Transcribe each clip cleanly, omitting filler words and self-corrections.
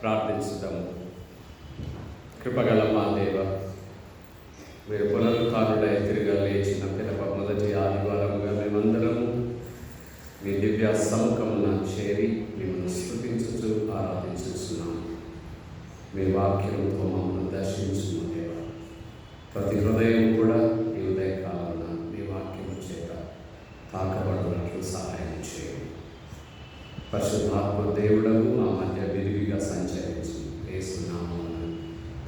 ప్రార్థించుదాము. కృపగల మా దేవ, మీరు పునరుత్థానుడై తిరిగి లేచిన పిదప మొదటి ఆదివారముగా మేమందరము మీ దివ్య సముఖమున చేరి మిమ్మల్ని స్తుతించుచు ఆరాధించుచున్నాము. మీ వాక్యంతో మమ్మల్ని దర్శించుము దేవ. ప్రతి హృదయం కూడా ఈ ఉదయకాలమున మీ వాక్యము చేత తాకబడినట్లు సహాయం చేయండి. పరిశుద్ధాత్మ దేవుడము మా మధ్య విరివిగా సంచరించు. యేసు నామమున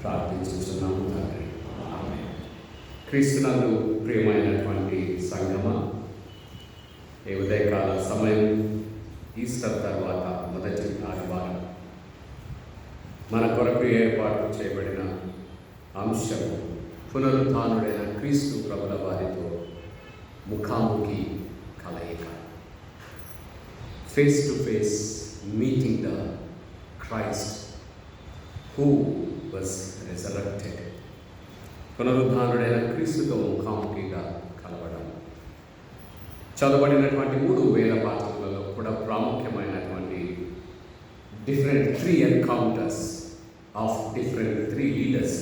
ప్రార్థించుచున్నాము తండ్రి, ఆమేన్. క్రీస్తునందు ప్రియమైనటువంటి సంగమా, ఈ ఉదయకాల సమయం ఈస్టర్ తర్వాత మొదటి ఆదివారం మన కొరకు ఏర్పాటు చేయబడిన అంశం పునరుత్థానుడైన క్రీస్తు ప్రభుల వారితో ముఖాముఖి కలయిక. Face to face meeting the Christ who was resurrected. పునరుద్ధానుడైన క్రీస్తుతో ముఖాముఖిగా కలవడం. చదవబడినటువంటి 3 వేల పాత్రలలో కూడా ప్రాముఖ్యమైనటువంటి different 3 encounters of different 3 leaders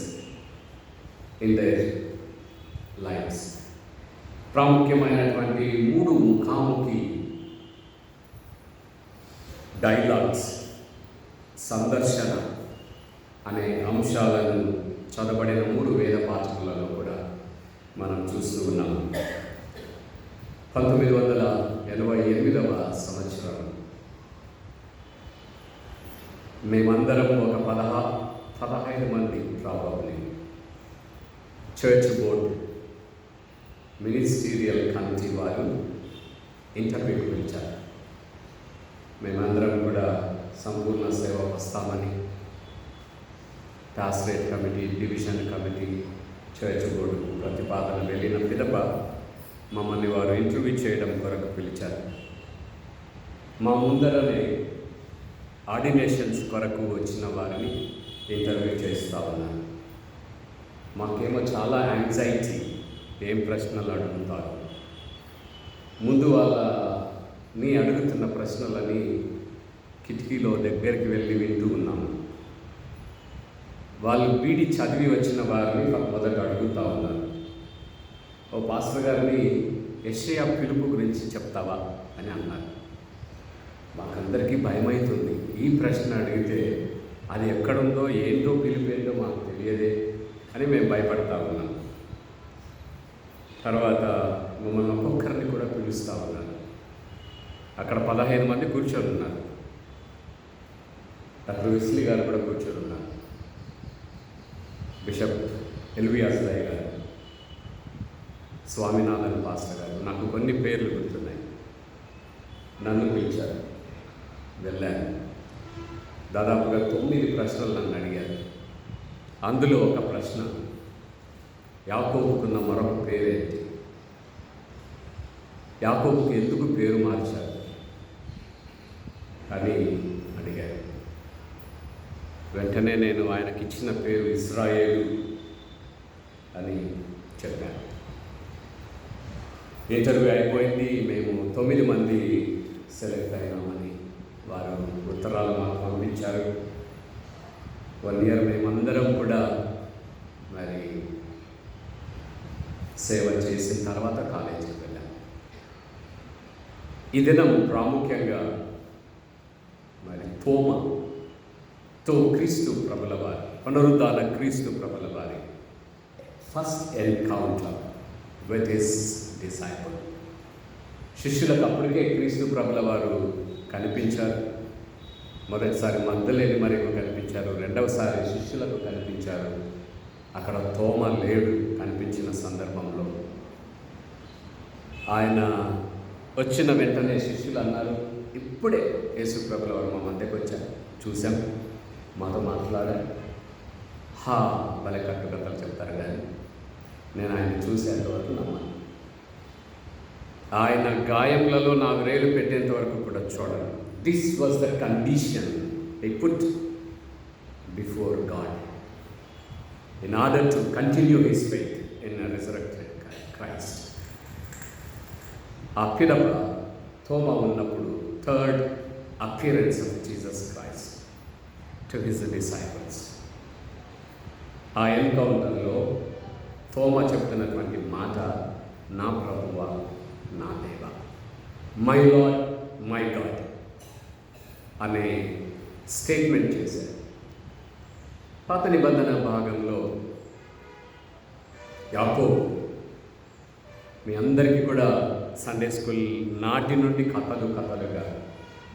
in their lives. ప్రాముఖ్యమైనటువంటి 3 ముఖాముఖి డైలాగ్స్, సందర్శన అనే అంశాలను చదవబడిన 3 వేద పాఠకులలో కూడా మనం చూస్తూ ఉన్నాము. 1988వ సంవత్సరం మేమందరం ఒక 15 మంది probably church board ministerial committee వారు ఇంటర్వ్యూకి పిలిచారు. మేమందరం కూడా సంపూర్ణ సేవ వస్తామని pastorate committee, division committee, church board ప్రతిపాదన వెళ్ళిన పిదప మమ్మల్ని వారు ఇంటర్వ్యూ చేయడం కొరకు పిలిచారు. మా ముందరనే ఆర్డినేషన్స్ కొరకు వచ్చిన వారిని ఇంటర్వ్యూ చేస్తూ ఉన్నారు. మాకేమో చాలా యాంగ్జైటీ, ఏం ప్రశ్నలు అడుగుతారు. ముందు వాళ్ళని అడుగుతున్న ప్రశ్నలని కిటికీలో దగ్గరికి వెళ్ళి వింటూ ఉన్నాము. వాళ్ళు బీడి చదివి వచ్చిన వారిని మొదట అడుగుతూ ఉన్నారు. ఓ పాస్టర్ గారిని యెషయా పిలుపు గురించి చెప్తావా అని అన్నారు. మాకందరికీ భయమవుతుంది. ఈ ప్రశ్న అడిగితే అది ఎక్కడుందో, ఏంటో, పిలుపు ఏంటో మాకు తెలియదే అని మేము భయపడతా ఉన్నాం. తర్వాత మమ్మల్ని ఒక్కొక్కరిని కూడా పిలుస్తూ ఉన్నారు. అక్కడ 15 మంది కూర్చొని ఉన్నారు. డాక్టర్ విస్లీ గారు కూడా కూర్చొని ఉన్నారు. బిషప్ ఎల్వియాస్ రాయ్ గారు, స్వామినాథన్ పాస్టర్ గారు, నాకు కొన్ని పేర్లు గుర్తున్నాయి. నన్ను పిలిచారు, వెళ్ళాను. దాదాపుగా 9 ప్రశ్నలు నన్ను అడిగారు. అందులో ఒక ప్రశ్న, యాకోబుకున్న మరొక పేరేంటి, యాకోబుకి ఎందుకు పేరు మార్చారు అని అడిగారు. వెంటనే నేను ఆయనకి ఇచ్చిన పేరు ఇశ్రాయేలు అని చెప్పాను. ఇంటర్వ్యూ అయిపోయింది. మేము 9 మంది సెలెక్ట్ అయినామని వారు ఉత్తరాలు మాకు పంపించారు. 1 ఇయర్ మేమందరం కూడా మరి సేవ చేసిన తర్వాత కాలేజీకి వెళ్ళాం. ఈ దినం ప్రాముఖ్యంగా మరి తోమాతో క్రీస్తు ప్రభుల వారి, పునరుద్ధాన క్రీస్తు ప్రభుల వారి first encounter with his disciple. శిష్యులకు అప్పటికే క్రీస్తు ప్రభుల వారు కనిపించారు. మొదటిసారి మగ్దలేని మరియకు కనిపించారు, రెండవసారి శిష్యులకు కనిపించారు. అక్కడ తోమ లేడు. కనిపించిన సందర్భంలో ఆయన వచ్చిన వెంటనే శిష్యులు అన్నారు, ఇప్పుడే యేసు ప్రభుల వారు మా మధ్యకు వచ్చారు, చూసాం, మాతో మాట్లాడారు. భలే కట్టుకథలు చెప్తారు కానీ నేను ఆయన చూసేంతవరకు నమ్మాను. ఆయన గాయములలో నా వేలు పెట్టేంత వరకు కూడా చూడను. This was the condition I put before God in order to continue his faith in a resurrected Christ. ఆ పిదప తోమా ఉన్నప్పుడు third appearance of Jesus Christ. To his disciples. ఆ ఎన్కౌంటర్లో తోమా చెప్తున్నటువంటి మాట, నా ప్రభువా, నా దేవా, మై లార్డ్, మై గాడ్ అనే స్టేట్మెంట్ చేశారు. పాత నిబంధన భాగంలో యాకోబు, మీ అందరికీ కూడా సండే స్కూల్ నాటి నుండి కథలుగా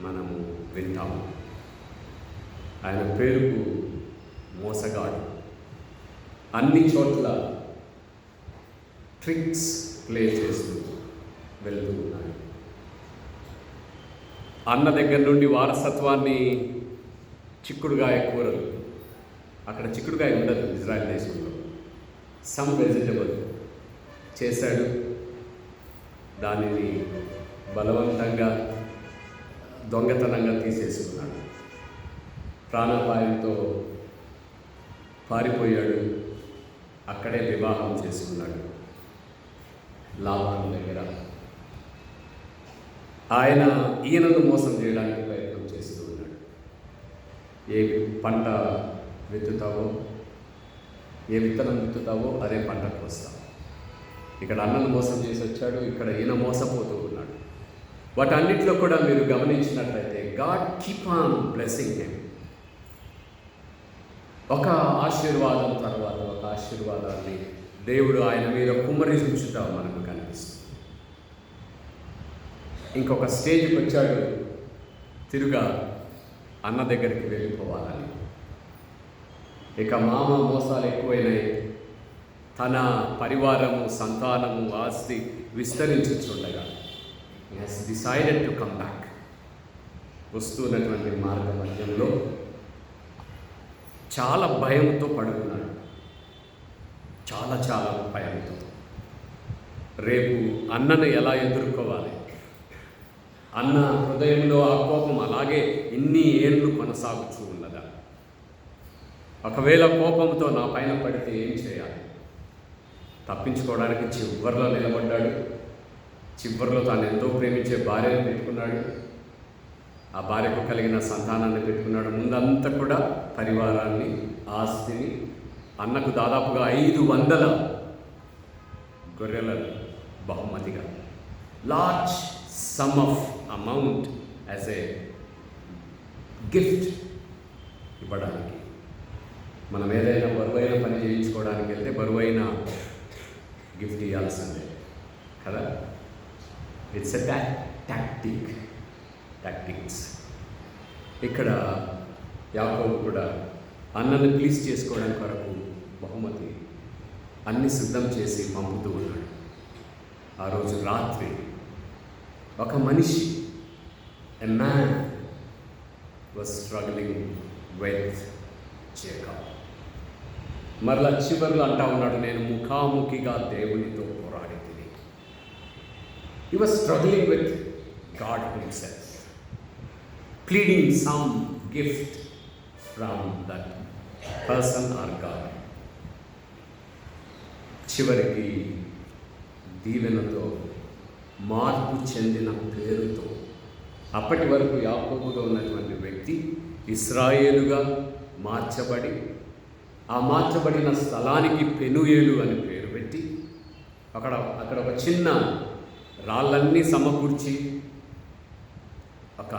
మనము వింటాము. ఆయన పేరుకు మోసగాడు, అన్ని చోట్ల ట్రిక్స్ ప్లే చేస్తూ వెళ్తూ ఉన్నాడు. అన్న దగ్గర నుండి వారసత్వాన్ని, చిక్కుడుగాయ కూరలు, అక్కడ చిక్కుడుగాయ ఉండదు ఇజ్రాయెల్ దేశంలో, సమ్ వెజిటబుల్ చేశాడు. దానిని బలవంతంగా దొంగతనంగా తీసేసుకున్నాడు. ప్రాణాపాయంతో పారిపోయాడు. అక్కడే వివాహం చేసుకున్నాడు లాబాను దగ్గర. ఆయన ఈయనను మోసం చేయడానికి ప్రయత్నం చేస్తూ ఉన్నాడు. ఏ పంట విత్తుతావో, ఏ విత్తనం విత్తుతావో అదే పంటకు వస్తావు. ఇక్కడ అన్నను మోసం చేసి వచ్చాడు, ఇక్కడ ఈయన మోసపోతూ ఉన్నాడు. వాటన్నిటిలో కూడా మీరు గమనించినట్లయితే God keep on blessing him. ఒక ఆశీర్వాదం తర్వాత ఒక ఆశీర్వాదాన్ని దేవుడు ఆయన మీద కుమ్మరించుట మనకు కనిపిస్తుంది. ఇంకొక స్టేజ్కి వచ్చాడు, తిరుగా అన్న దగ్గరికి వెళ్ళిపోవాలని. ఇక మామ మోసాలు ఎక్కువైనాయి. తన పరివారము, సంతానము, ఆస్తి విస్తరించుచుండగా he has decided to come back. వస్తున్నటువంటి మార్గ మధ్యంలో చాలా భయంతో పడుకున్నాడు. చాలా భయంతో. రేపు అన్నను ఎలా ఎదుర్కోవాలి? అన్న హృదయంలో ఆ కోపం అలాగే ఇన్ని ఏళ్ళు కొనసాగుతూ ఉన్నదా? ఒకవేళ కోపంతో నా పైన పడితే ఏం చేయాలి? తప్పించుకోవడానికి చివరిలో నిలబడ్డాడు. చివరిలో తాను ఎంతో ప్రేమించే భార్యను పెట్టుకున్నాడు. ఆ భార్యకు కలిగిన సంతానాన్ని పెట్టుకున్నాడు. ముందంతా కూడా పరివారాన్ని, ఆస్తిని, అన్నకు దాదాపుగా 500 గొర్రెలను బహుమతిగా, large some of amount as a gift ఇవ్వడానికి. మనం ఏదైనా బరువైన పని చేయించుకోవడానికి వెళ్తే బరువైన గిఫ్ట్ ఇవ్వాల్సిందే కదా. It's a tactics. ఇక్కడ యాకోబు కూడా అన్నను ప్లీజ్ చేసుకోవడానికి కొరకు బహుమతి అన్ని సిద్ధం చేసి పంపుతూ ఉన్నాడు. ఆ రోజు రాత్రి ఒక మనిషి, a man was struggling with Jacob. మరలా చివర్లో అంటా ఉన్నాడు, నేను ముఖాముఖిగా దేవునితో పోరాడి తిని. హి was struggling with God himself, pleading some gift from that person are God. చివరికి దీవెనతో, మార్పు చెందిన పేరుతో, అప్పటి వరకు యాకోబుగా ఉన్నటువంటి వ్యక్తి ఇశ్రాయేలుగా మార్చబడి, ఆ మార్చబడిన స్థలానికి పెనుయేలు అని పేరు పెట్టి, అక్కడ ఒక చిన్న రాళ్ళన్నీ సమకూర్చి ఒక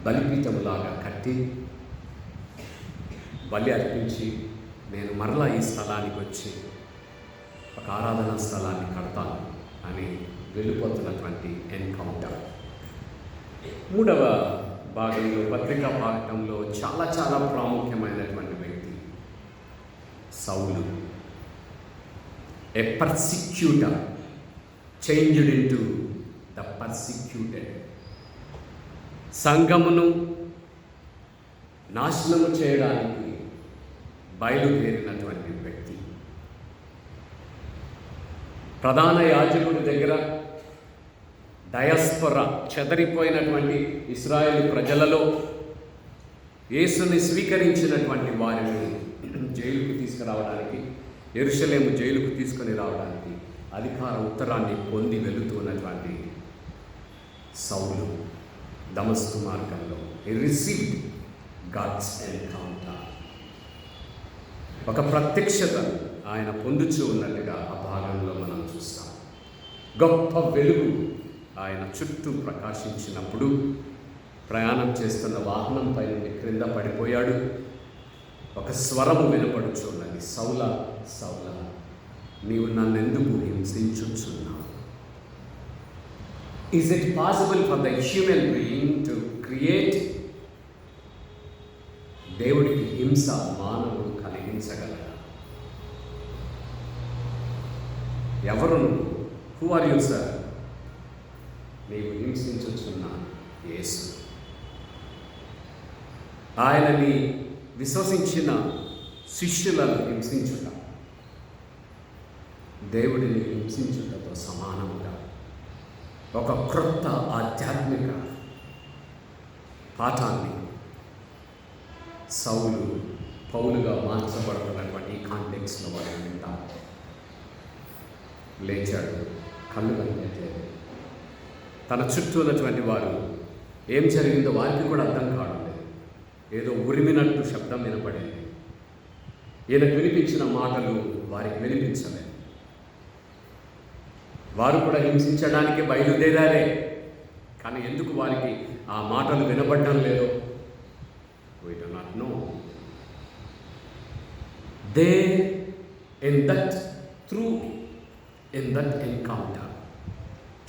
బలిపీఠంలాగా కట్టి బలి అర్పించి, నేను మరలా ఈ స్థలానికి వచ్చి ఒక ఆరాధనా స్థలాన్ని కడతాను అని వెళ్ళిపోతున్నటువంటి ఎన్కౌంటర్. మూడవ భాగంలో, పత్రికా పాఠంలో చాలా ప్రాముఖ్యమైనటువంటి వ్యక్తి సౌలు. ఎ పర్సిక్యూటర్ చేంజ్డ్ ఇంటూ ద పర్సిక్యూటెడ్. సంఘమును నాశనము చేయడానికి బయలుదేరినటువంటి వ్యక్తి. ప్రధాన యాజకుడి దగ్గర డయాస్పొరా, చెదరిపోయినటువంటి ఇశ్రాయేలు ప్రజలలో యేసుని స్వీకరించినటువంటి వారిని జైలుకు తీసుకురావడానికి, యెరూషలేము జైలుకు తీసుకొని రావడానికి అధికార ఉత్తరాన్ని పొంది వెళుతున్నటువంటి సౌలు దమస్కు మార్గంలో he received గాడ్స్ ఎన్కౌంటర్. ఒక ప్రత్యక్షత ఆయన పొందుచూ ఉన్నట్టుగా ఆ భాగంలో మనం చూస్తాం. గొప్ప వెలుగు ఆయన చుట్టూ ప్రకాశించినప్పుడు ప్రయాణం చేస్తున్న వాహనం పై నుండి క్రింద పడిపోయాడు. ఒక స్వరము వినపడుచున్నది, సౌలా సౌలా, నీవు నన్నెందుకు హింసించుచున్నావు? Is it possible for the human being to create? దేవుడికి హింస మానవుడు కలిగించగలరా? ఎవరు నువ్వు? Who are you sir? నీవు హింసించుచున్నా యేసు. ఆయనని విశ్వసించిన శిష్యులను హింసించుట దేవుడిని హింసించుటతో సమానముగా ఒక క్రొత్త ఆధ్యాత్మిక పాఠాన్ని సౌలు పౌలుగా మార్చబడుతున్నటువంటి ఈ కాంటెక్స్లో వాడు వింటాం. లేచాడు, కళ్ళు కనిపించలేదు. తన చుట్టూ ఉన్నటువంటి వారు ఏం జరిగిందో వారికి కూడా అర్థం కావడం లేదు. ఏదో ఉరిమినట్టు శబ్దం వినపడింది. ఈయనకు వినిపించిన మాటలు వారికి వినిపించలేదు. వారు కూడా హింసించడానికి బయలుదేరారే, కానీ ఎందుకు వారికి ఆ మాటలు వినపడడం లేదో we do not know. In that encounter,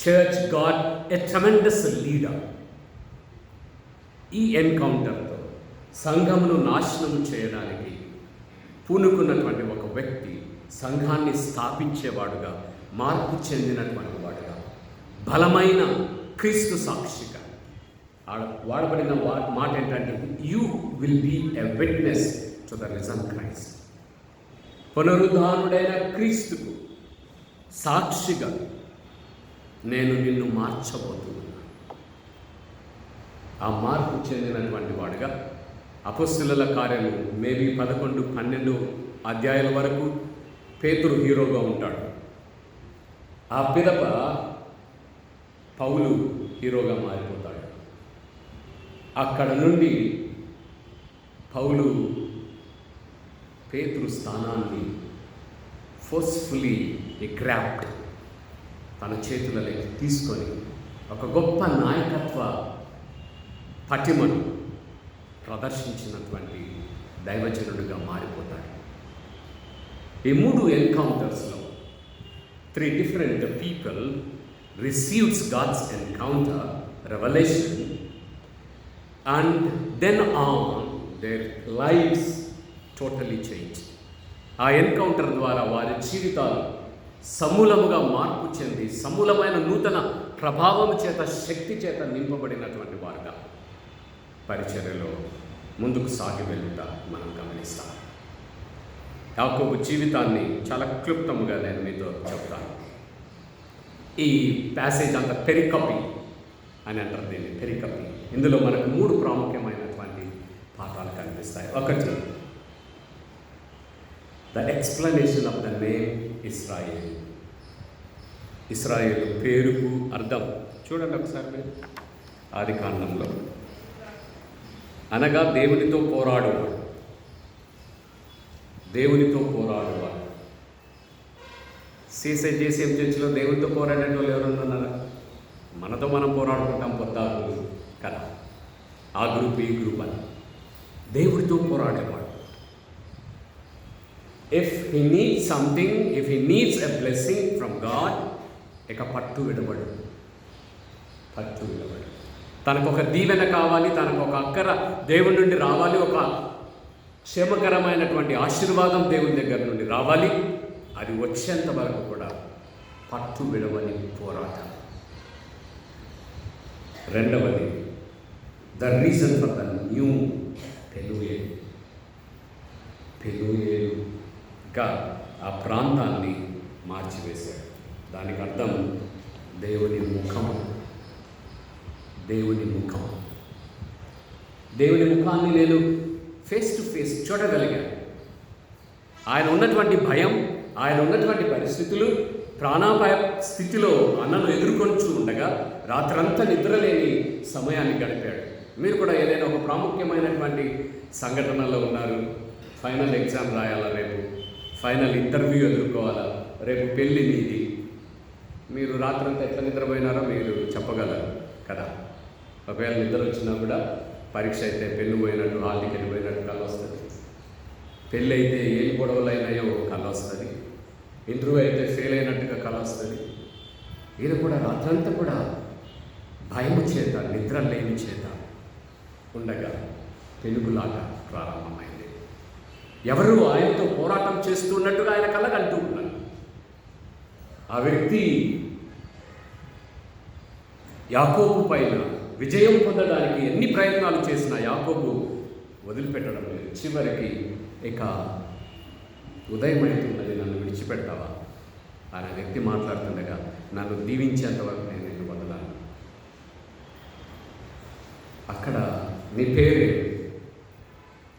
church got a tremendous leader. ఈ ఎన్కౌంటర్తో సంఘమును నాశనం చేయడానికి పూనుకున్నటువంటి ఒక వ్యక్తి సంఘాన్ని స్థాపించేవాడుగా, మార్పు చెందినటువంటి వాడుగా, బలమైన క్రీస్తు సాక్షిగా వాడబడిన మాట ఏంటంటే, you will be a witness to the risen Christ. పునరుద్ధానుడైన క్రీస్తుకు సాక్షిగా నేను నిన్ను మార్చబోతున్నాను. ఆ మార్పు చెందినటువంటి వాడుగా అపొస్తలుల కార్యాలు మేబీ 11-12 అధ్యాయాల వరకు పేతురు హీరోగా ఉంటాడు. ఆ పిదప పౌలు హీరోగా మారిపోతాడు. అక్కడ నుండి పౌలు పేతురు స్థానాన్ని ఫోర్స్ఫుల్లీ గ్రాబ్డ్ తన చేతులలోకి తీసుకొని ఒక గొప్ప నాయకత్వ పటిమను ప్రదర్శించినటువంటి దైవజనుడిగా మారిపోతాడు. ఈ 3 ఎన్కౌంటర్స్లో 3 different people receives God's encounter, revelation, and then on their lives totally changed. ఆ ఎన్కౌంటర్ ద్వారా వారి జీవితాలు సమూలముగా మార్పు చెంది సమూలమైన నూతన ప్రభావం చేత, శక్తి చేత నింపబడినటువంటి వారుగా పరిచర్యలో ముందుకు సాగి వెళ్తా మనం గమనిస్తాం. యాకోబు జీవితాన్ని చాలా క్లుప్తముగా నేను మీతో చెప్తాను. ఈ ప్యాసేజ్ అంతా పెరికపి అని అంటారు దీన్ని, పెరికపి. ఇందులో మనకు 3 ప్రాముఖ్యమైనటువంటి పాఠాలు కనిపిస్తాయి. ఒకటి, the explanation of the name Israel. Israel పేరుకు అర్థం చూడండి ఒకసారి మీరు. ఆదికాండంలో అనగా దేవునితో పోరాడువాడు. దేవునితో పోరాడువాడు. CSM చర్చిలో దేవునితో పోరాడే వాళ్ళు ఎవరున్నారా? మనతో మనం పోరాడుకుంటాం పొద్దాకులు కదా, ఆ గ్రూప్ ఈ గ్రూప్ అని. దేవుడితో పోరాడేవాడు. If he needs something, if he needs a blessing from God, ఇక పట్టు విడబడు. తనకు ఒక దీవెన కావాలి, తనకు ఒక అక్కర దేవుడి నుండి రావాలి, ఒక క్షేమకరమైనటువంటి ఆశీర్వాదం దేవుని దగ్గర నుండి రావాలి. అది వచ్చేంత వరకు కూడా పట్టు విడవని పోరాటం. రెండవది, the reason for the new పెనుయేలుగా ఆ ప్రాంతాన్ని మార్చివేశాడు. దానికి అర్థం దేవుని ముఖం. దేవుని ముఖాన్ని నేను ఫేస్ టు ఫేస్ చూడగలిగాను. ఆయన ఉన్నటువంటి భయం, ఆయన ఉన్నటువంటి పరిస్థితులు, ప్రాణాపాయ స్థితిలో అన్నను ఎదుర్కొంటూ ఉండగా రాత్రంతా నిద్రలేని సమయాన్ని గడిపాడు. మీరు కూడా ఏదైనా ఒక ప్రాముఖ్యమైనటువంటి సంఘటనలో ఉన్నారు, ఫైనల్ ఎగ్జామ్ రాయాలా, రేపు ఫైనల్ ఇంటర్వ్యూ ఎదుర్కోవాలా, రేపు పెళ్ళి మీది, మీరు రాత్రంతా ఎట్లా నిద్రపోయినారో మీరు చెప్పగలరు కదా. ఒకవేళ నిద్ర వచ్చినా కూడా పరీక్ష అయితే పెళ్ళి పోయినట్టు, హాల్ టికెట్ పోయినట్టు కళ్ళు వస్తుంది. పెళ్ళి అయితే ఏం గొడవలు అయినాయో కళ్ళు వస్తుంది. ఇంటర్వ్యూ అయితే ఫెయిల్ అయినట్టుగా కళ్ళు వస్తుంది. ఈయన కూడా రాత్రంతా కూడా భయం చేత, నిద్ర లేని చేత ఉండగా పెనుగులాట ప్రారంభమైంది. ఎవరు ఆయనతో పోరాటం చేస్తున్నట్టుగా ఆయన కళ్ళకంటూ ఉన్నారు. ఆ వ్యక్తి యాకోబు పైన విజయం పొందడానికి ఎన్ని ప్రయత్నాలు చేసినా యాకోబు వదిలిపెట్టడం లేదు. చివరికి ఇక ఉదయం అవుతున్నది, నన్ను విడిచిపెడతావా అనే వ్యక్తి మాట్లాడుతుండగా, నన్ను దీవించేంతవరకు నేను నిన్ను వదలను. అక్కడ నీ పేరే,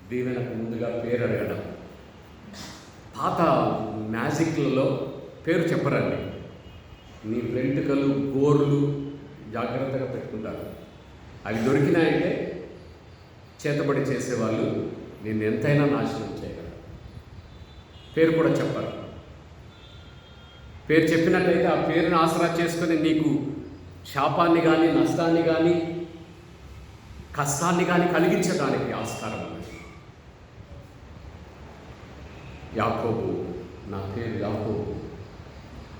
దీవెనకు ముందుగా పేరు అడగడం. పాత మ్యాజిక్లలో పేరు చెప్పరండి. నీ వెంట్రుకలు, గోర్లు జాగ్రత్తగా పెట్టుకుంటారు. అవి దొరికినాయంటే చేతబడి చేసేవాళ్ళు నిన్ను ఎంతైనా నాశనం చేయగలరు. పేరు కూడా చెప్పరు. పేరు చెప్పినట్లయితే ఆ పేరును ఆసరా చేసుకొని నీకు శాపాన్ని కానీ, నష్టాన్ని కానీ, కష్టాన్ని కానీ కలిగించడానికి ఆస్కారం ఉంది. యాకోబు, నా పేరు యాకోబు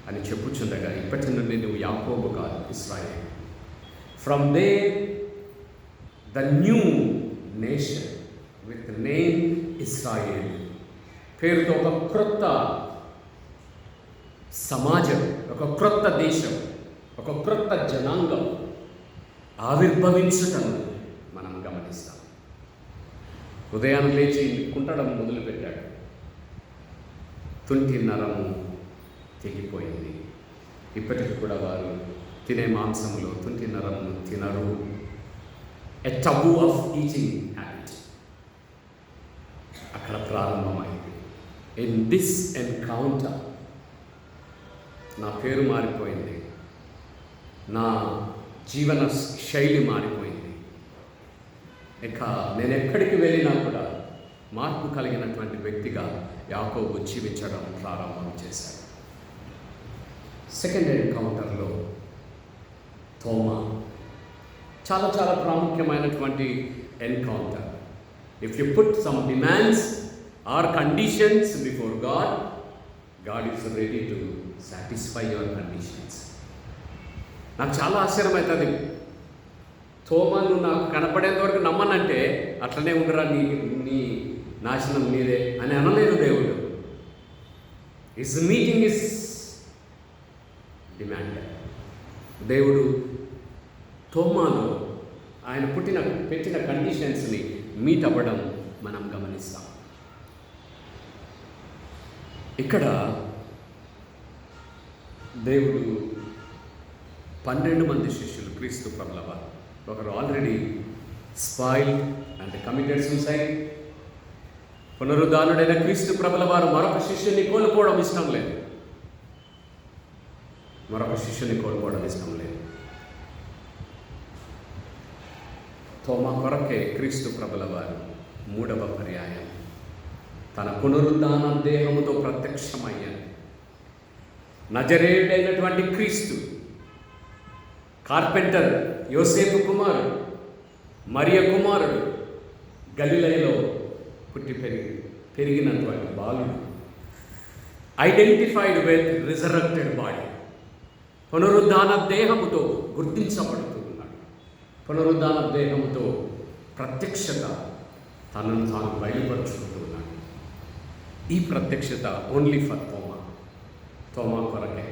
అని చెప్పుచుండగా, ఇప్పటి నుండి నువ్వు యాకోబు కాదు, ఇశ్రాయేలు. From they the new nation with name Israel, పేరుతో ఒక క్రొత్త సమాజం, ఒక క్రొత్త దేశం, ఒక క్రొత్త జనాంగం ఆవిర్భవించటం మనం గమనిస్తాం. ఉదయాన్ని లేచి కుంటడం మొదలుపెట్టాడు. తుంటి నరము తెగిపోయింది. ఇప్పటికి కూడా వారు తినే మాంసములో తుంటి నరమును తినరు. ఎ టబూ ఆఫ్ ఈటింగ్ హ్యాబిట్ అక్కడ ప్రారంభమైంది. ఇన్ దిస్ ఎన్కౌంటర్ నా పేరు మారిపోయింది, నా జీవన శైలి మారిపోయింది. ఇక నేను ఎక్కడికి వెళ్ళినా కూడా మార్పు కలిగినటువంటి వ్యక్తిగా యాకోబు జీవించడం ప్రారంభం చేశాడు. సెకండ్ ఎన్కౌంటర్లో తోమా చాలా చాలా ప్రాముఖ్యమైనటువంటి encounter. If you put some demands are conditions before God, God is ready to satisfy your conditions. నాకు చాలా ఆశ్చర్యమవుతుంది. తోమా, నువ్వు నాకు కనపడేంత వరకు నమ్మనంటే అట్లనే ఉండరా, నీ నాశనం నీదే అని అనలేదు దేవుడు. Is meeting is demand. దేవుడు తోమాలో ఆయన పెట్టిన కండిషన్స్ని మీట్ అవ్వడం మనం గమనిస్తాం. ఇక్కడ దేవుడు 12 మంది శిష్యులు క్రీస్తు ప్రభుల వారు, ఒకరు already spoiled and committed suicide. పునరుద్ధానుడైన క్రీస్తు ప్రభుల వారు మరొక శిష్యుని కోల్పోవడం ఇష్టం లేదు. తోమా కొరకే క్రీస్తు ప్రభుల వారు 3వ పర్యాయం తన పునరుద్ధాన దేహముతో ప్రత్యక్షమయ్యారు. నజరేయుడైనటువంటి క్రీస్తు, కార్పెంటర్ యోసేపు కుమారుడు, మరియ కుమారుడు, గలిలయలో పుట్టి పెరిగినటువంటి బాలుడు, ఐడెంటిఫైడ్ విత్ రిజరక్టెడ్ బాడీ, పునరుద్ధాన దేహముతో గుర్తించబడుతూ ఉన్నాడు. పునరుద్ధాన దేహముతో ప్రత్యక్షత తనను తాను బయలుపరుచుకుంటూ ఉన్నాడు. ఈ ప్రత్యక్షత ఓన్లీ ఫర్ తోమా కొరకే.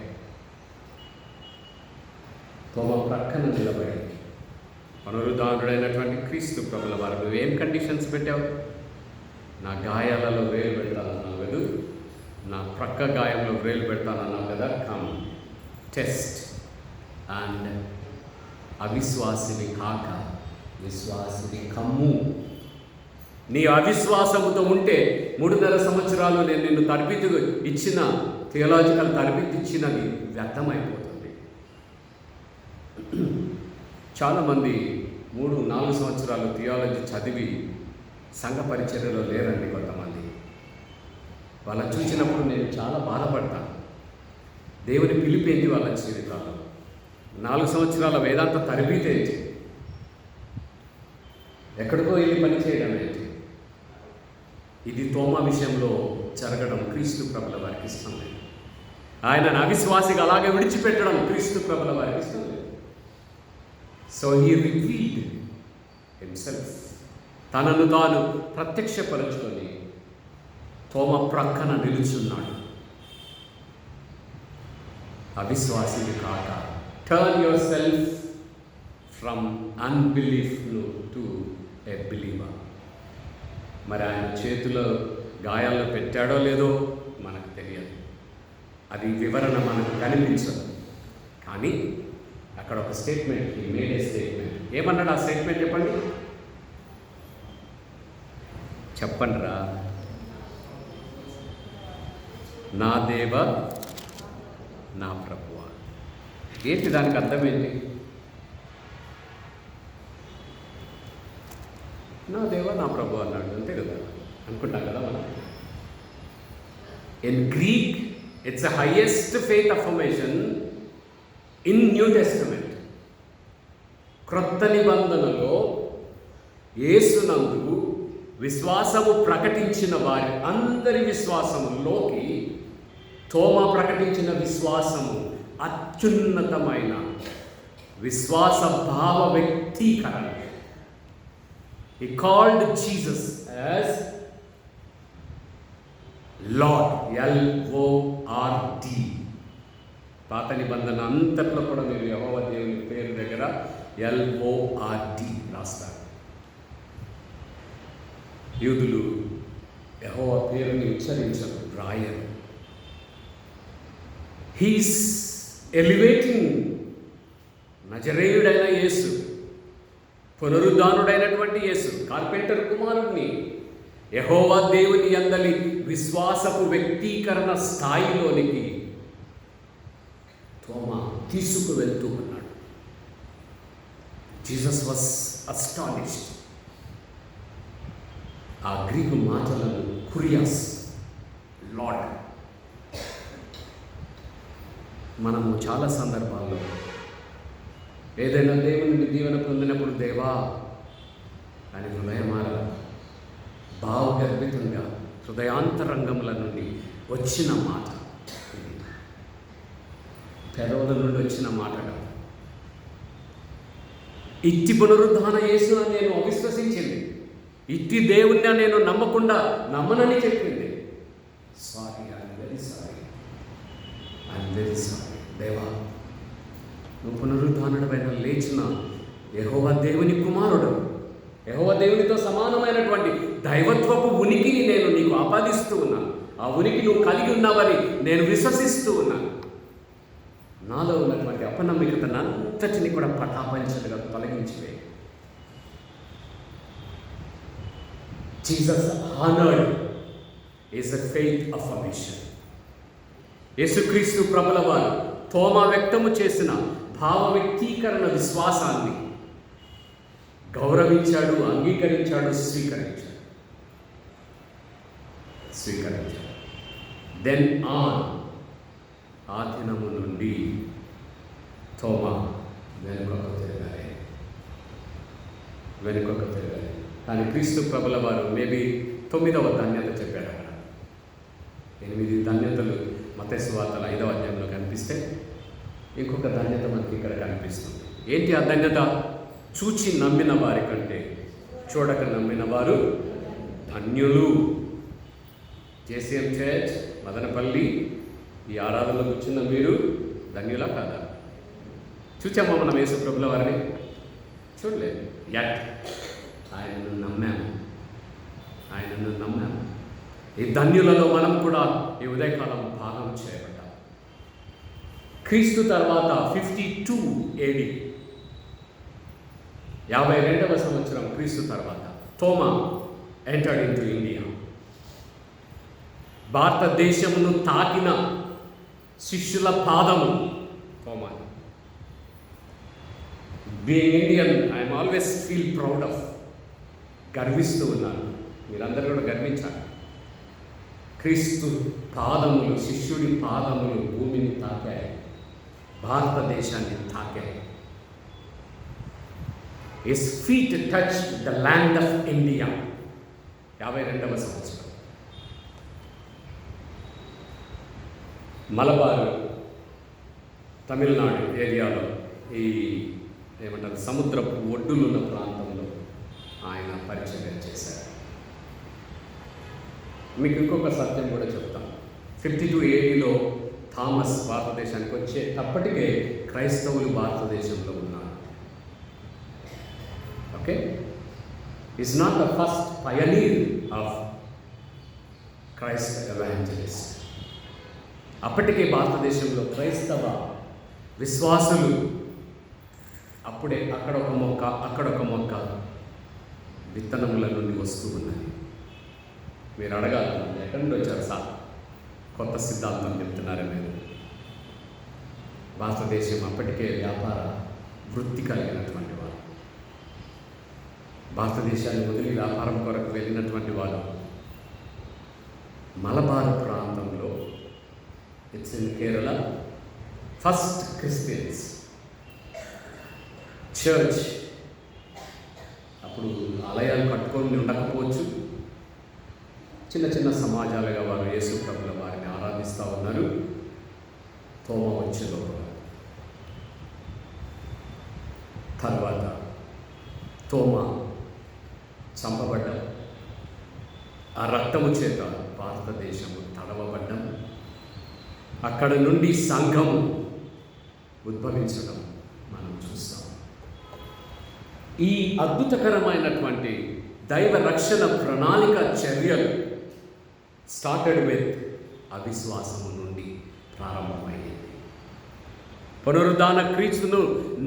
తోమా ప్రక్కన నిలబడి పునరుద్ధానుడైనటువంటి క్రీస్తు ప్రభుల వారు, నువ్వేం కండిషన్స్ పెట్టావు? నా గాయాలలో వేలు పెడతానన్నావు కదా, నా ప్రక్క గాయంలో వేలు పెడతానన్నావు కదా, కమ్ టెస్ట్ అండ్ అవిశ్వాసిని కాక విశ్వాసిని కమ్ము. నీ అవిశ్వాసముతో ఉంటే 3.5 సంవత్సరాలు నేను నిన్ను తరబితి ఇచ్చిన, థియలాజికల్ తరబితి ఇచ్చినది వ్యర్థమైపోతుంది. చాలామంది 3-4 సంవత్సరాలు థియాలజీ చదివి సంఘ పరిచర్యలో లేరండి కొంతమంది. వాళ్ళని చూసినప్పుడు నేను చాలా బాధపడతాను. దేవుని పిలిపేంది వాళ్ళ జీవితాల్లో. 4 సంవత్సరాల వేదాంత తరబీతి ఏంటి, ఎక్కడికో వెళ్ళి పని చేయడం ఏంటి? ఇది తోమా విషయంలో జరగడం క్రీస్తు ప్రభుల వారికి ఇష్టం లేదు. ఆయనను అవిశ్వాసిగా అలాగే విడిచిపెట్టడం క్రీస్తు ప్రభుల వారికి ఇష్టం లేదు. సో హీ రివీల్డ్ హిమ్సెల్ఫ్, తనను తాను ప్రత్యక్షపరుచుకొని తోమా ప్రక్కన నిలుచున్నాడు. అవిశ్వాసిని కాక, turn your self from unbelief to a believer. మరి ఆయన చేతిలో గాయాల్లో పెట్టాడో లేదో మనకు తెలియదు, అది వివరణ మనకు కనిపించదు. కానీ అక్కడ ఒక స్టేట్మెంట్, ఈ మేడ్ ఏ స్టేట్మెంట్. ఏమన్నాడు ఆ స్టేట్మెంట్? చెప్పండి రా. నా దేవ నా ప్రభువా. ఏంటి దానికి అర్థం ఏంటి? నా దేవ నా ప్రభు అన్నాడు, అంతే కదా అనుకుంటాం కదా మనం. In Greek it's the highest faith affirmation in new testament. క్రొత్త నిబంధనలో యేసునందు విశ్వాసము ప్రకటించిన వారి అందరి విశ్వాసములోకి తోమా ప్రకటించిన విశ్వాసము అత్యున్నతమైన విశ్వాస భావ వ్యక్తీకరణ. He called Jesus as Lord, L-O-R-D. పాత నిబంధన అంతట్లో కూడా మీరు యెహోవా దేవుని పేరు దగ్గర L-O-R-D రాస్తారు. యూదులు యెహోవా పేరుని ఉచ్చరించరు, రాయరు. హీస్ ఎలివేటింగ్ నజరేయుడైన యేసు, పునరుద్ధానుడైనటువంటి యేసు, కార్పెంటర్ కుమారుడిని యెహోవా దేవుని యందలి విశ్వాసపు వ్యక్తీకరణ స్థాయిలోనికి తోమా తీసుకువెళ్తూ ఉన్నాడు. Jesus was astonished. ఆ గ్రీకు మాటలను కురియాస్, లార్డ్. మనము చాలా సందర్భాల్లో ఏదైనా దేవుని దీవెన పొందినప్పుడు దేవా అని హృదయమార భావగర్భితంగా హృదయాంతరంగముల నుండి వచ్చిన మాట, పెదవుల నుండి వచ్చిన మాట కాదు. ఇట్టి పునరుద్ధాన యేసు అని నేను అవిశ్వసించింది, ఇట్టి దేవుణ్ణి నేను నమ్మనని చెప్పింది. Sorry, I'm very sorry, I'm very sorry దేవా, నువ్వు పునరుద్ధానుడైన లేచిన యెహోవా దేవుని కుమారుడు, యెహోవా దేవునితో సమానమైనటువంటి దైవత్వపు ఉనికిని నేను నీకు ఆపాదిస్తూ ఉన్నాను. ఆ ఉనికి నువ్వు కలిగి ఉన్నావని నేను విశ్వసిస్తూ ఉన్నాను. నాలో ఉన్నటువంటి అపనమ్మికతను అంతటిని కూడా పటాపంచలుగా తొలగించివే. Jesus honoured is a faith affirmation. యేసుక్రీస్తు ప్రభుల వారు తోమా వ్యక్తము చేసిన భావ వ్యక్తీకరణ విశ్వాసాన్ని గౌరవించాడు, అంగీకరించాడు, స్వీకరించాడు. దెన్ ఆ దినము నుండి తోమా వెనుకొక తిరగాలి. కానీ క్రీస్తు ప్రభుల వారు మేబీ 9వ ధన్యత చెప్పాడు. అక్కడ 8 ధన్యతలు మత్తయి సువార్తల 5వ అధ్యాయంలో కనిపిస్తే ఇంకొక ధన్యత మనకి ఇక్కడ కనిపిస్తుంది. ఏంటి ఆ ధన్యత? చూచి నమ్మిన వారి కంటే చూడక నమ్మిన వారు ధన్యులు. జేసీఎం చర్చ్ మదనపల్లి ఈ ఆరాధనలో కూర్చున్న మీరు ధన్యులా కాదా? చూచామా మనం యేసు ప్రభుల వారిని? చూడలేదు. ఆయనను నమ్మాము. ఈ ధన్యులలో మనం కూడా ఈ ఉదయకాలం భాగం చేయబడ్డాం. క్రీస్తు తర్వాత 52 AD 52వ సంవత్సరం క్రీస్తు తర్వాత తోమా ఎంటర్డ్ ఇంటూ ఇండియా. భారతదేశమును తాకిన శిష్యుల పాదము Thoma. Being Indian I am always feel proud of, గర్విస్తూ ఉన్నాను. మీరందరూ కూడా గర్వించాలి. క్రీస్తు పాదములు, శిష్యుడి పాదములు భూమిని తాకాయి, భారతదేశాన్ని తాకాయి. His feet touched the land of India. 52వ సంవత్సరం మలబార్ తమిళనాడు ఏరియాలో ఈ ఏమంటారు సముద్రపు ఒడ్డులున్న ప్రాంతంలో ఆయన పరిచయం చేశారు. మీకు ఇంకొక సత్యం కూడా చెప్తాను. 52 ADలో థామస్ భారతదేశానికి వచ్చేటప్పటికే క్రైస్తవులు భారతదేశంలో ఉన్నారు. Okay, is not the first Pioneer of Christ evangelist. అప్పటికే భారతదేశంలో క్రైస్తవ విశ్వాసులు అప్పుడే అక్కడొక మొక్క అక్కడొక మొక్క విత్తనముల నుండి వస్తూ ఉన్నాయి. మీరు అడగాలి, ఎక్కడి నుండి వచ్చారు సార్, కొత్త సిద్ధాంతం చెప్తున్నారు మీరు. భారతదేశం అప్పటికే వ్యాపార వృత్తి కలిగినటువంటి వారు, భారతదేశాన్ని వదిలి వ్యాపారం కొరకు వెళ్ళినటువంటి వారు మలబార్ ప్రాంతంలో, it's in Kerala, first Christians church. అప్పుడు ఆలయాలు కట్టుకొని ఉండకపోవచ్చు, చిన్న చిన్న సమాజాలుగా వారు యేసు ప్రభుల వారిని ఆరాధిస్తూ ఉన్నారు. తోమ వచ్చేలో తర్వాత తోమ చంపబడ్డం, ఆ రక్తము చేత భారతదేశము తడవబడ్డం, అక్కడ నుండి సంఘము ఉద్భవించడం మనం చూస్తాం. ఈ అద్భుతకరమైనటువంటి దైవ రక్షణ ప్రణాళిక చర్యలు స్టార్టెడ్ విత్ అవిశ్వాసము నుండి ప్రారంభమైంది. పునరుద్ధాన క్రీస్తును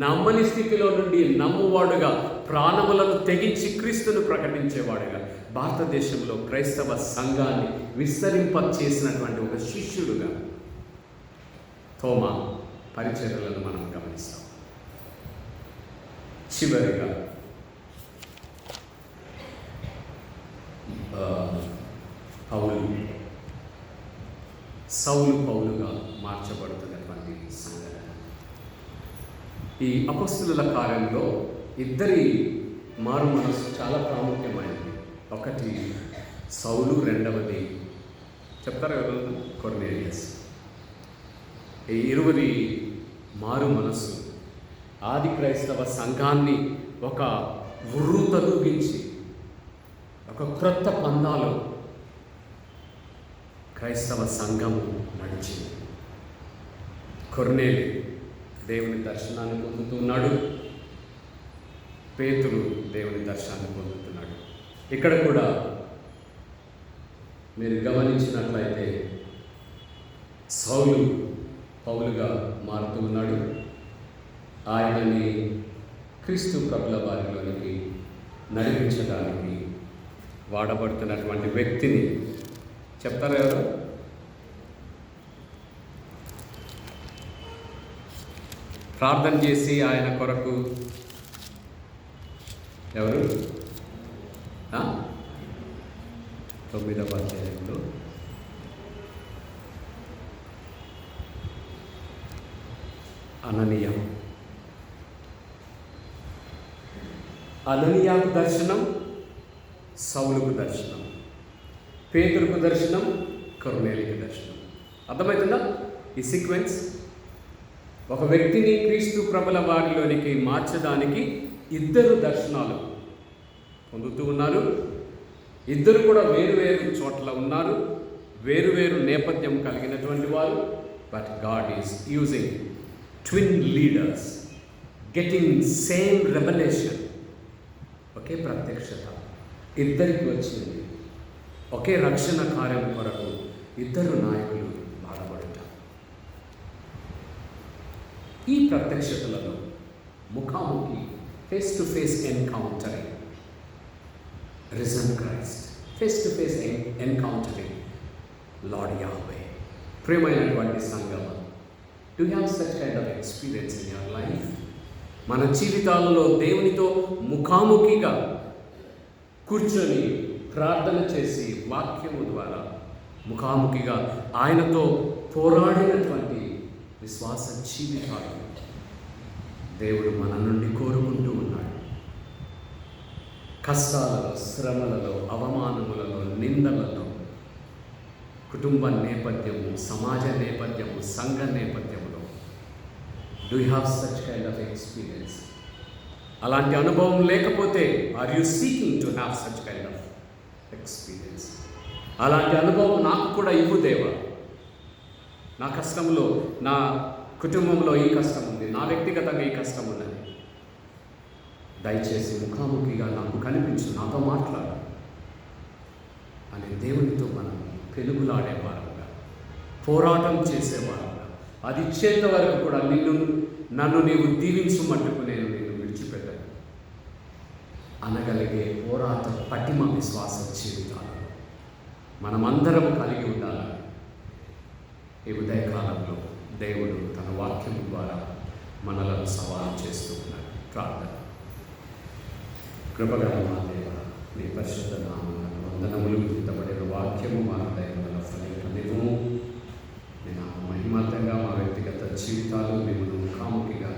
నమ్మని స్థితిలో నుండి నమ్మువాడుగా, ప్రాణములను తెగించి క్రీస్తును ప్రకటించేవాడుగా భారతదేశంలో క్రైస్తవ సంఘాన్ని విస్తరింపచేసినటువంటి ఒక శిష్యుడుగా తోమా పరిచర్యలను మనం గమనిస్తాం. చివరిగా సౌలు పౌలుగా మార్చబడుతున్నటువంటి సంఘటన. ఈ అపొస్తలుల కార్యంలో ఇద్దరి మారు మనసు చాలా ప్రాముఖ్యమైనది. ఒకటి సౌలు, రెండవది చెప్తారు కదా కొర్నేలియస్. ఈ ఇరువురి మారు మనసు ఆది క్రైస్తవ సంఘాన్ని ఒక ఉర్రూతలూగించి ఒక క్రొత్త పందాలో క్రైస్తవ సంఘము నడిచింది. కొర్నేలి దేవుని దర్శనాన్ని పొందుతున్నాడు, పేతురు దేవుని దర్శనాన్ని పొందుతున్నాడు. ఇక్కడ కూడా మీరు గమనించినట్లయితే సౌలు పౌలుగా మారుతూ ఉన్నాడు. ఆయనని క్రీస్తు ప్రభుల వారిలోనికి నడిపించడానికి వాడబడుతున్నటువంటి వ్యక్తిని చెప్తారు ఎవరు? ప్రార్థన చేసి ఆయన కొరకు ఎవరు? 9వ అధ్యాయంలో అననీయాకు దర్శనం, సౌలుకు దర్శనం, పేతురుకు దర్శనం, కొర్నేలికి దర్శనం. అర్థమవుతుందా ఈ సీక్వెన్స్? ఒక వ్యక్తిని క్రీస్తు ప్రభుల వారిలోనికి మార్చడానికి ఇద్దరు దర్శనాలు పొందుతూ ఉన్నారు. ఇద్దరు కూడా వేరు చోట్ల ఉన్నారు, వేరు నేపథ్యం కలిగినటువంటి వారు. But God is using twin leaders, getting same revolution. ఒకే ప్రత్యక్షత ఇద్దరికి వచ్చింది. ఒకే రక్షణ కార్యం కొరకు ఇద్దరు నాయకులు వాడబడతారు. ఈ ప్రత్యక్షతలలో ముఖాముఖి, face to face encountering risen Christ, face to face encountering lord Yahweh. ప్రియమైనటువంటి సంగమ, do you have such kind of experience in your life? మన జీవితాలలో దేవునితో ముఖాముఖిగా కూర్చొని ప్రార్థన చేసి వాక్యము ద్వారా ముఖాముఖిగా ఆయనతో పోరాడినటువంటి విశ్వాస జీవితాలు దేవుడు మన నుండి కోరుకుంటూ ఉన్నాడు. కష్టాలలో, శ్రమలలో, అవమానములలో, నిందలలో, కుటుంబ నేపథ్యము, సమాజ నేపథ్యము, సంఘ నేపథ్యంలో do you have such kind of experience? అలాంటి అనుభవం లేకపోతే are you seeking to have such kind of experience? అలాంటి అనుభవం నాకు కూడా ఇవ్వు దేవా. నా కష్టంలో, నా కుటుంబంలో ఈ కష్టం ఉంది, నా వ్యక్తిగతంగా ఈ కష్టం ఉన్నది, దయచేసి ముఖాముఖిగా నాకు కనిపించు, నాతో మాట్లాడు అని దేవునితో మనం పెనుగులాడేవారుగా, పోరాటం చేసేవారుగా, అది ఇచ్చేంత వరకు కూడా నన్ను నీవు దీవించు మట్టుకు నేను నిన్ను విడిచిపెట్టాను అనగలిగే పోరాట పటిమ విశ్వాస జీవితాలు మనమందరం కలిగి ఉండాలని ఈ ఉదయకాలంలో దేవుడు తన వాక్యం ద్వారా మనలను సవాలు చేస్తూ ఉన్నాడు. ప్రార్థన. కృపగల మా దేవ, నీ పరిశుద్ధ నామమునకు వందనములు. విత్తబడిన వాక్యము మా హృదయములలో ఫలింపనివ్వుము. నీ నామ మహిమార్థంగా మా వ్యక్తిగత జీవితాలు మిమ్మల్ని ముఖాముఖిగా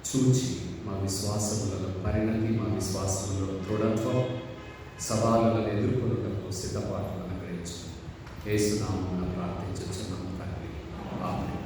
చూచి మా విశ్వాసములలో పరిణతి, మా విశ్వాసములలో దృఢత్వం, సవాళ్ళను ఎదుర్కొనుటకు సిద్ధపాటును అనుగ్రహించు. యేసు నామమున ప్రార్థించుచున్నాము తండ్రి. ఆమేన్.